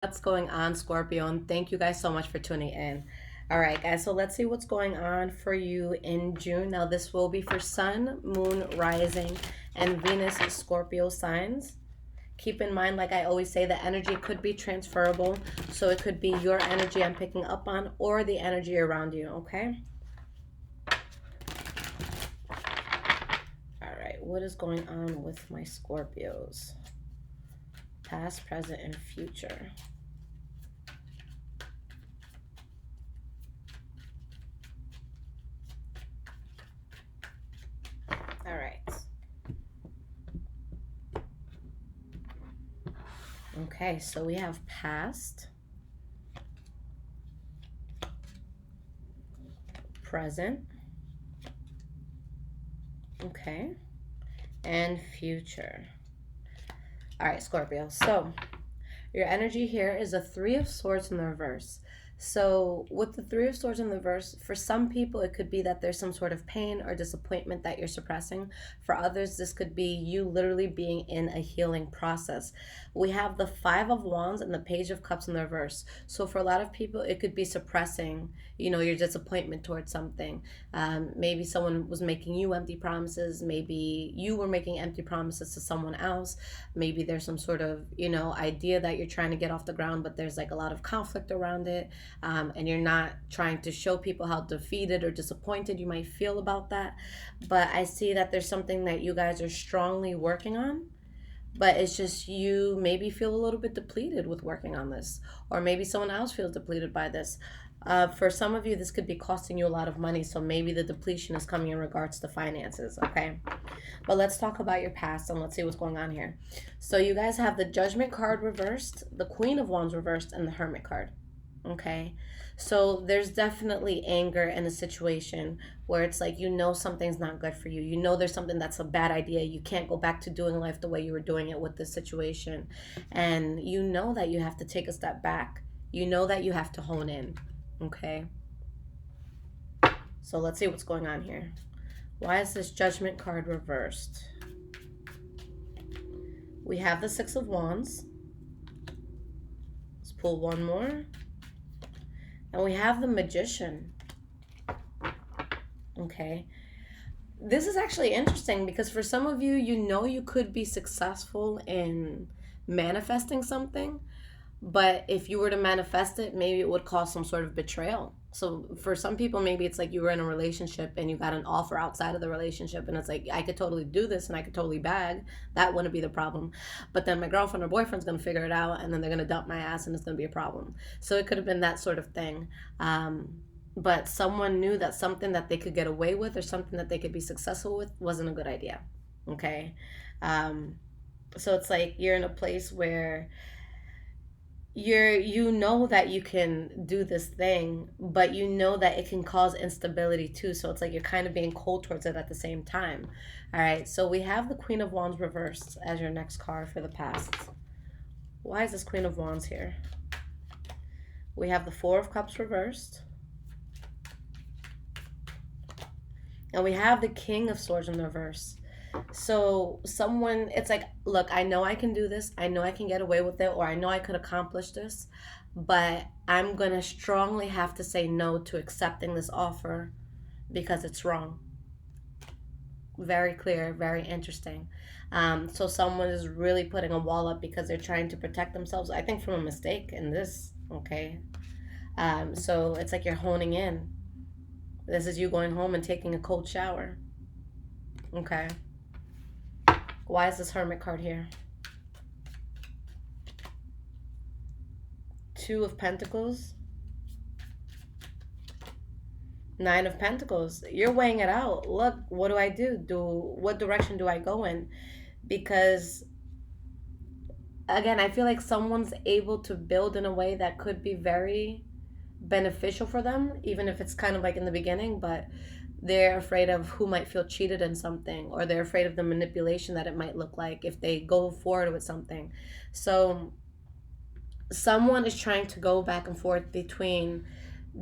What's going on, Scorpio? And thank you guys so much for tuning in. All right, guys, so let's see what's going on for you in June. Now, this will be for Sun, Moon, Rising, and Venus Scorpio signs. Keep in mind, like I always say, the energy could be transferable. So it could be your energy I'm picking up on or the energy around you, okay? All right, what is going on with my Scorpios? Past, present, and future. All right. Okay, so we have past, present, okay, and future. All right, Scorpio. So your energy here is a Three of Swords in the reverse. So with the Three of Swords in the reverse, for some people, it could be that there's some sort of pain or disappointment that you're suppressing. For others, this could be you literally being in a healing process. We have the Five of Wands and the Page of Cups in the reverse. So for a lot of people, it could be suppressing, your disappointment towards something. Maybe someone was making you empty promises. Maybe you were making empty promises to someone else. Maybe there's some sort of, idea that you're trying to get off the ground, but there's like a lot of conflict around it. And you're not trying to show people how defeated or disappointed you might feel about that. But I see that there's something that you guys are strongly working on, but it's just you maybe feel a little bit depleted with working on this, or maybe someone else feels depleted by this. For some of you, this could be costing you a lot of money, so maybe the depletion is coming in regards to finances, okay? But let's talk about your past and let's see what's going on here. So you guys have the Judgment card reversed, the Queen of Wands reversed, and the Hermit card. Okay, so there's definitely anger in a situation where it's like something's not good for you. There's something that's a bad idea. You can't go back to doing life the way you were doing it with this situation. And that you have to take a step back. That you have to hone in. Okay, so let's see what's going on here. Why is this Judgment card reversed? We have the Six of Wands. Let's pull one more. And we have the Magician. Okay. This is actually interesting because for some of you, you could be successful in manifesting something. But if you were to manifest it, maybe it would cause some sort of betrayal. So for some people, maybe it's like you were in a relationship and you got an offer outside of the relationship and it's like, I could totally do this and I could totally bag. That wouldn't be the problem. But then my girlfriend or boyfriend's going to figure it out and then they're going to dump my ass and it's going to be a problem. So it could have been that sort of thing. But someone knew that something that they could get away with or something that they could be successful with wasn't a good idea. Okay. So it's like you're in a place where that you can do this thing, but that it can cause instability too. So it's like you're kind of being cold towards it at the same time. All right, so we have the Queen of Wands reversed as your next card for the past. Why is this Queen of Wands here? We have the Four of Cups reversed. And we have the King of Swords in the reverse. So it's like, look, I know I can do this. I know I can get away with it, or I know I could accomplish this, but I'm going to strongly have to say no to accepting this offer because it's wrong. Very clear, very interesting. So someone is really putting a wall up because they're trying to protect themselves, I think, from a mistake in this, okay? So it's like you're honing in. This is you going home and taking a cold shower. Okay. Why is this Hermit card here? Two of Pentacles. Nine of Pentacles. You're weighing it out. Look, what do I do? What direction do I go in? Because, again, I feel like someone's able to build in a way that could be very beneficial for them, even if it's kind of like in the beginning, but they're afraid of who might feel cheated in something, or they're afraid of the manipulation that it might look like if they go forward with something. So someone is trying to go back and forth between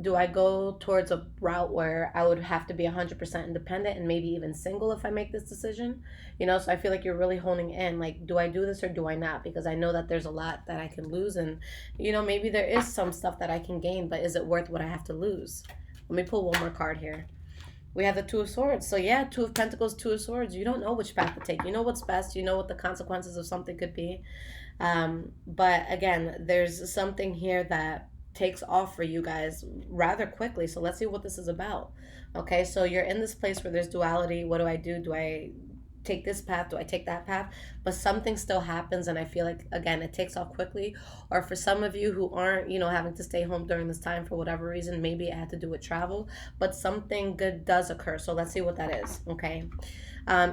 do I go towards a route where I would have to be 100% independent and maybe even single if I make this decision? So I feel like you're really honing in, like, do I do this or do I not? Because I know that there's a lot that I can lose, and maybe there is some stuff that I can gain, but is it worth what I have to lose? Let me pull one more card here. We have the Two of Swords. So yeah, Two of Pentacles, Two of Swords. You don't know which path to take. You know what's best. You know what the consequences of something could be. But again, there's something here that takes off for you guys rather quickly. So let's see what this is about. Okay, so you're in this place where there's duality. What do I do? Do I take this path? Do I take that path? But something still happens, and I feel like, again, it takes off quickly. Or for some of you who aren't, having to stay home during this time for whatever reason, maybe it had to do with travel, but something good does occur. So let's see what that is. Okay.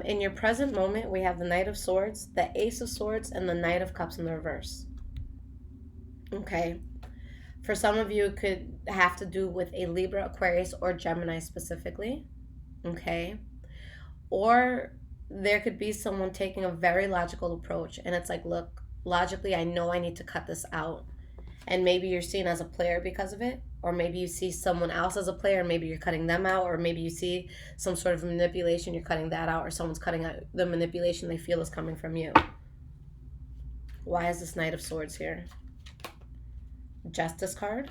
In your present moment, we have the Knight of Swords, the Ace of Swords, and the Knight of Cups in the reverse. Okay. For some of you, it could have to do with a Libra, Aquarius, or Gemini specifically. Okay. Or there could be someone taking a very logical approach, and it's like, look, logically, I know I need to cut this out. And maybe you're seen as a player because of it, or maybe you see someone else as a player, and maybe you're cutting them out, or maybe you see some sort of manipulation, you're cutting that out, or someone's cutting out the manipulation they feel is coming from you. Why is this Knight of Swords here? Justice card.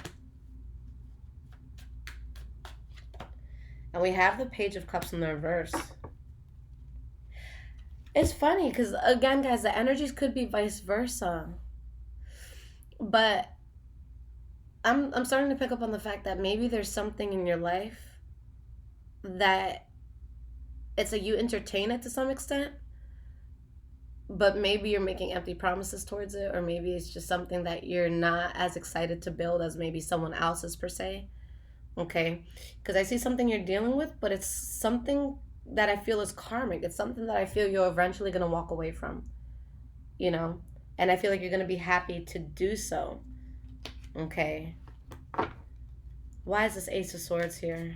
And we have the Page of Cups in the reverse. It's funny because, again, guys, the energies could be vice versa. But I'm starting to pick up on the fact that maybe there's something in your life that it's like you entertain it to some extent, but maybe you're making empty promises towards it, or maybe it's just something that you're not as excited to build as maybe someone else is per se. Okay? Because I see something you're dealing with, but it's something that I feel is karmic. It's something that I feel you're eventually going to walk away from, and I feel like you're going to be happy to do so. Okay. Why is this Ace of Swords here?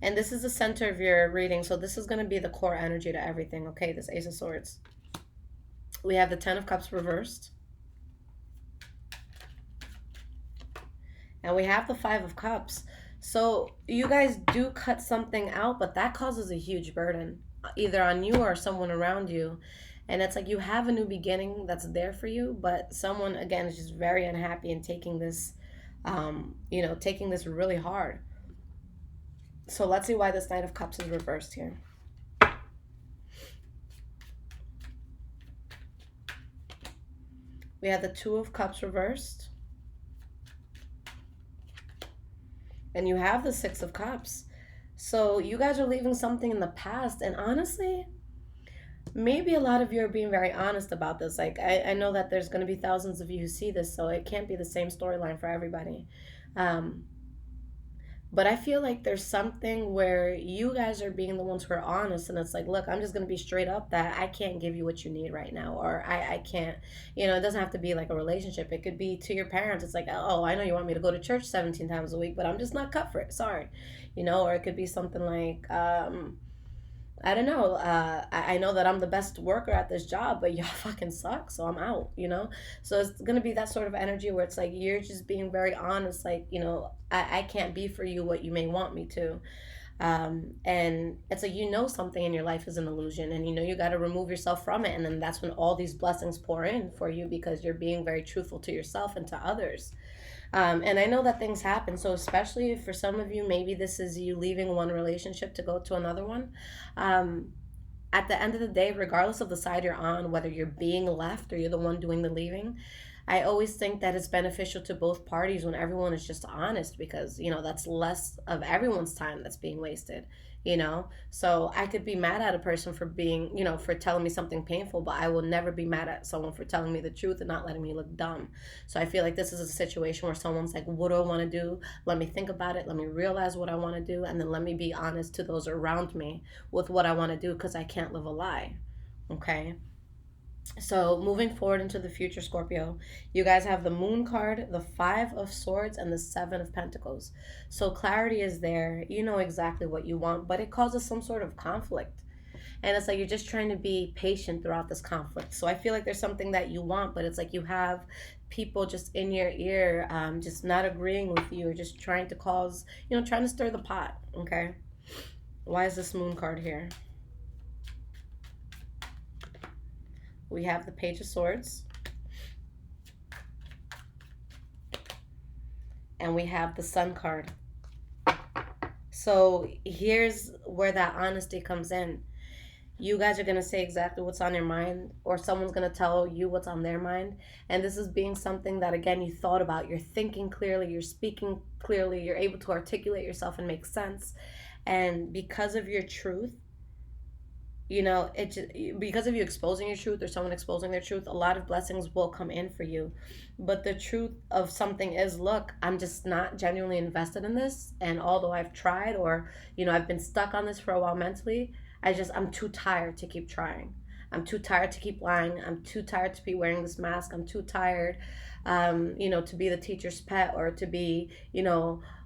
And this is the center of your reading, so this is going to be the core energy to everything, okay, this Ace of Swords. We have the Ten of Cups reversed. And we have the Five of Cups. So you guys do cut something out, but that causes a huge burden, either on you or someone around you. And it's like you have a new beginning that's there for you, but someone, again, is just very unhappy and taking this, taking this really hard. So let's see why this Knight of Cups is reversed here. We have the Two of Cups reversed. And you have the Six of Cups. So you guys are leaving something in the past, and honestly, maybe a lot of you are being very honest about this. Like, I know that there's going to be thousands of you who see this, so it can't be the same storyline for everybody. But I feel like there's something where you guys are being the ones who are honest, and it's like, look, I'm just going to be straight up that I can't give you what you need right now, or I can't, it doesn't have to be like a relationship. It could be to your parents. It's like, oh, I know you want me to go to church 17 times a week, but I'm just not cut for it. Sorry. Or it could be something like, I don't know. I know that I'm the best worker at this job, but y'all fucking suck, so I'm out, So it's going to be that sort of energy where it's like you're just being very honest, like, I can't be for you what you may want me to. And it's like, something in your life is an illusion, and you got to remove yourself from it. And then that's when all these blessings pour in for you, because you're being very truthful to yourself and to others. And I know that things happen. So especially for some of you, maybe this is you leaving one relationship to go to another one. At the end of the day, regardless of the side you're on, whether you're being left or you're the one doing the leaving, I always think that it's beneficial to both parties when everyone is just honest, because, that's less of everyone's time that's being wasted, So I could be mad at a person for being, for telling me something painful, but I will never be mad at someone for telling me the truth and not letting me look dumb. So I feel like this is a situation where someone's like, what do I want to do? Let me think about it. Let me realize what I want to do. And then let me be honest to those around me with what I want to do, because I can't live a lie. Okay. So moving forward into the future, Scorpio, you guys have the Moon card, the Five of Swords, and the Seven of Pentacles. So clarity is there. You know exactly what you want, but it causes some sort of conflict. And it's like you're just trying to be patient throughout this conflict. So I feel like there's something that you want, but it's like you have people just in your ear, just not agreeing with you, or just trying to cause, trying to stir the pot, okay? Why is this Moon card here? We have the Page of Swords. And we have the Sun card. So here's where that honesty comes in. You guys are going to say exactly what's on your mind, or someone's going to tell you what's on their mind. And this is being something that, again, you thought about. You're thinking clearly, you're speaking clearly, you're able to articulate yourself and make sense. And because of your truth, because of you exposing your truth, or someone exposing their truth, a lot of blessings will come in for you. But the truth of something is, look, I'm just not genuinely invested in this. And although I've tried, or, I've been stuck on this for a while mentally, I'm too tired to keep trying. I'm too tired to keep lying. I'm too tired to be wearing this mask. I'm too tired, to be the teacher's pet, or to be,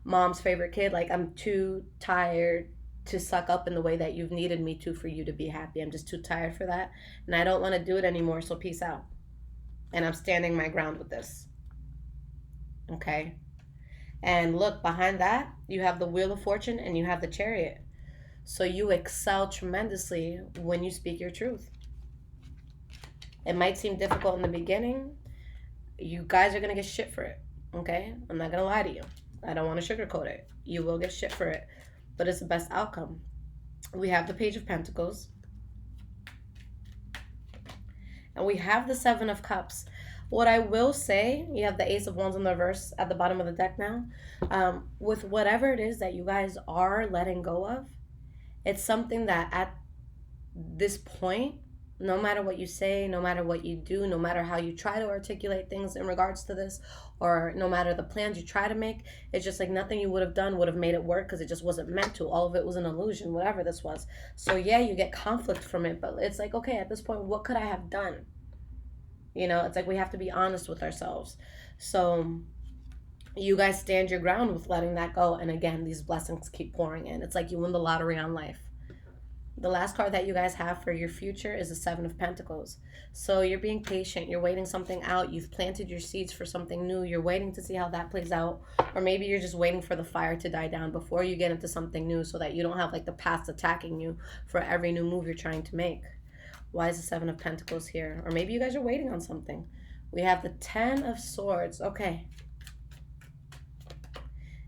mom's favorite kid. Like, I'm too tired to suck up in the way that you've needed me to for you to be happy. I'm just too tired for that. And I don't want to do it anymore, so peace out. And I'm standing my ground with this. Okay? And look, behind that, you have the Wheel of Fortune and you have the Chariot. So you excel tremendously when you speak your truth. It might seem difficult in the beginning. You guys are going to get shit for it. Okay? I'm not going to lie to you. I don't want to sugarcoat it. You will get shit for it. But it's the best outcome. We have the Page of Pentacles. And we have the Seven of Cups. What I will say, you have the Ace of Wands in the reverse at the bottom of the deck now. With whatever it is that you guys are letting go of, it's something that at this point, no matter what you say, no matter what you do, no matter how you try to articulate things in regards to this, or no matter the plans you try to make, it's just like nothing you would have done would have made it work, because it just wasn't meant to. All of it was an illusion, whatever this was. So yeah, you get conflict from it, but it's like, okay, at this point, what could I have done? It's like we have to be honest with ourselves. So you guys stand your ground with letting that go. And again, these blessings keep pouring in. It's like you win the lottery on life. The last card that you guys have for your future is the Seven of Pentacles. So you're being patient. You're waiting something out. You've planted your seeds for something new. You're waiting to see how that plays out. Or maybe you're just waiting for the fire to die down before you get into something new, so that you don't have like the past attacking you for every new move you're trying to make. Why is the Seven of Pentacles here? Or maybe you guys are waiting on something. We have the Ten of Swords. Okay.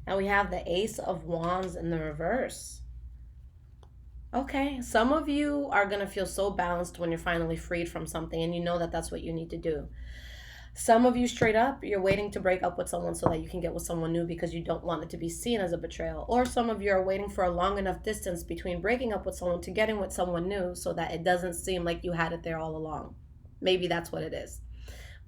And we have the Ace of Wands in the reverse. Okay, some of you are going to feel so balanced when you're finally freed from something, and you know that that's what you need to do. Some of you, straight up, you're waiting to break up with someone so that you can get with someone new because you don't want it to be seen as a betrayal. Or some of you are waiting for a long enough distance between breaking up with someone to getting with someone new so that it doesn't seem like you had it there all along. Maybe that's what it is.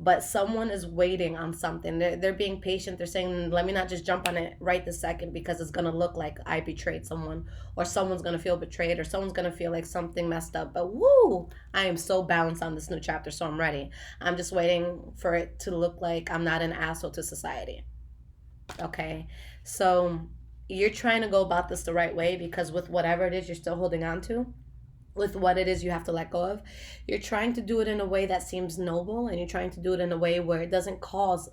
But someone is waiting on something. They're being patient. They're saying, let me not just jump on it right this second, because it's going to look like I betrayed someone, or someone's going to feel betrayed, or someone's going to feel like something messed up. But woo, I am so balanced on this new chapter, so I'm ready. I'm just waiting for it to look like I'm not an asshole to society. Okay? So you're trying to go about this the right way, because with whatever it is you're still holding on to, with what it is you have to let go of, you're trying to do it in a way that seems noble, and you're trying to do it in a way where it doesn't cause,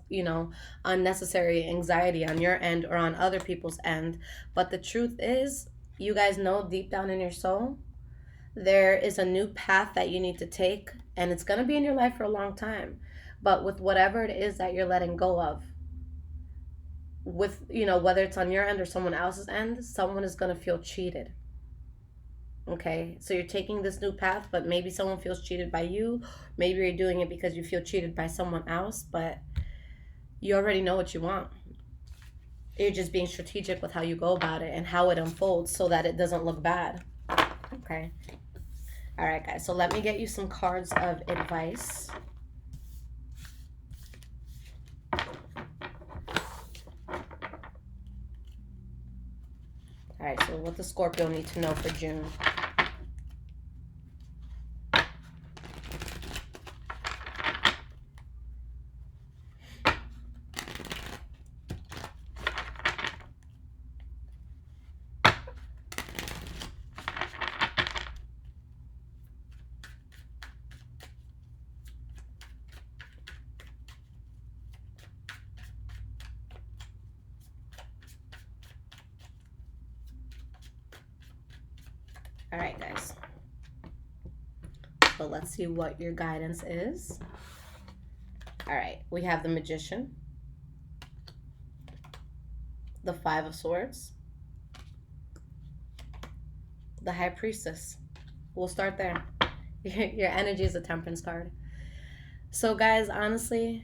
unnecessary anxiety on your end or on other people's end. But the truth is, you guys know deep down in your soul, there is a new path that you need to take, and it's going to be in your life for a long time. But with whatever it is that you're letting go of, with, whether it's on your end or someone else's end, someone is going to feel cheated. Okay, so you're taking this new path, but maybe someone feels cheated by you. Maybe you're doing it because you feel cheated by someone else, but you already know what you want. You're just being strategic with how you go about it and how it unfolds so that it doesn't look bad. Okay. All right, guys, so let me get you some cards of advice. All right, so what does Scorpio need to know for June? All right, guys. So let's see what your guidance is. All right, we have the Magician, the Five of Swords, the High Priestess. We'll start there. Your energy is a Temperance card. So guys, honestly,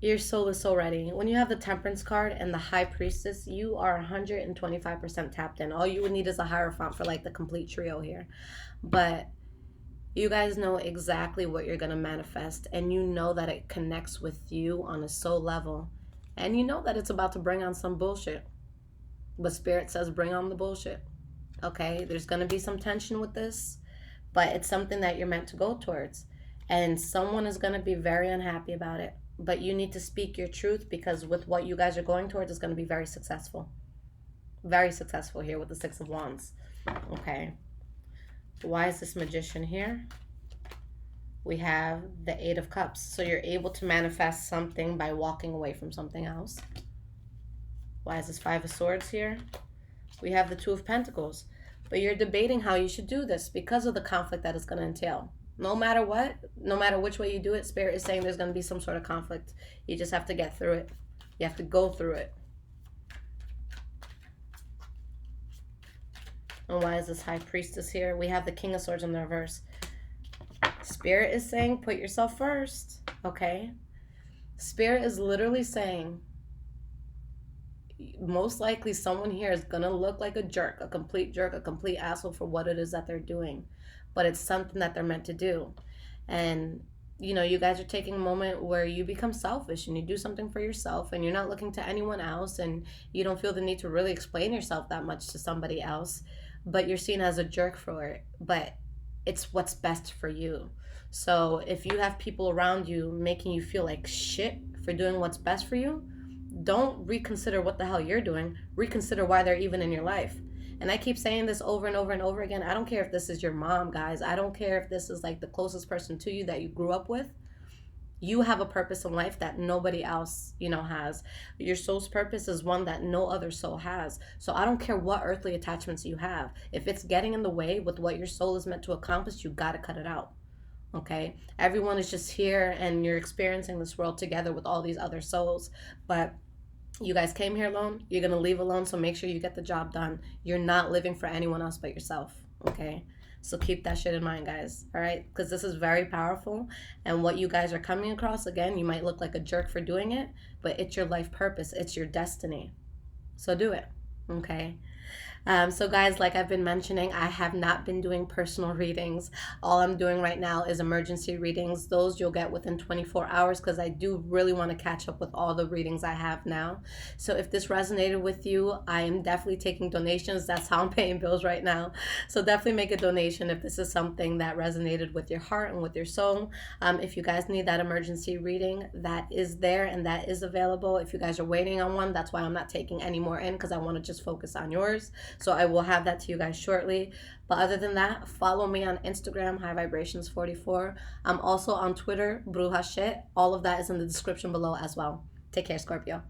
your soul is so ready. When you have the Temperance card and the High Priestess, you are 125% tapped in. All you would need is a Hierophant for like the complete trio here. But you guys know exactly what you're going to manifest, and you know that it connects with you on a soul level. And you know that it's about to bring on some bullshit. But Spirit says bring on the bullshit. Okay? There's going to be some tension with this, but it's something that you're meant to go towards. And someone is going to be very unhappy about it. But you need to speak your truth, because with what you guys are going towards is going to be very successful. Very successful here with the Six of Wands. Okay. Why is this Magician here? We have the Eight of Cups. So you're able to manifest something by walking away from something else. Why is this Five of Swords here? We have the Two of Pentacles. But you're debating how you should do this because of the conflict that it's going to entail. No matter what, no matter which way you do it, Spirit is saying there's going to be some sort of conflict. You just have to get through it. You have to go through it. And why is this High Priestess here? We have the King of Swords in the reverse. Spirit is saying put yourself first, okay? Spirit is literally saying most likely someone here is going to look like a jerk, a complete asshole for what it is that they're doing. But it's something that they're meant to do. And, you know, you guys are taking a moment where you become selfish and you do something for yourself and you're not looking to anyone else, and you don't feel the need to really explain yourself that much to somebody else, but you're seen as a jerk for it. But it's what's best for you. So if you have people around you making you feel like shit for doing what's best for you, don't reconsider what the hell you're doing. Reconsider why they're even in your life. And I keep saying this over and over and over again. I don't care if this is your mom, guys. I don't care if this is like the closest person to you that you grew up with. You have a purpose in life that nobody else, you know, has. Your soul's purpose is one that no other soul has. So I don't care what earthly attachments you have. If it's getting in the way with what your soul is meant to accomplish, you got to cut it out. Okay? Everyone is just here and you're experiencing this world together with all these other souls. But you guys came here alone. You're going to leave alone. So make sure you get the job done. You're not living for anyone else but yourself. Okay? So keep that shit in mind, guys. All right? Because this is very powerful. And what you guys are coming across, again, you might look like a jerk for doing it, but it's your life purpose. It's your destiny. So do it. Okay? So guys, like I've been mentioning, I have not been doing personal readings. All I'm doing right now is emergency readings. Those you'll get within 24 hours because I do really want to catch up with all the readings I have now. So if this resonated with you, I am definitely taking donations. That's how I'm paying bills right now. So definitely make a donation if this is something that resonated with your heart and with your soul. If you guys need that emergency reading, that is there and that is available. If you guys are waiting on one, that's why I'm not taking any more in, because I want to just focus on yours. So I will have that to you guys shortly. But other than that, follow me on Instagram, High Vibrations 44. I'm also on Twitter, Bruja Shit. All of that is in the description below as well. Take care, Scorpio.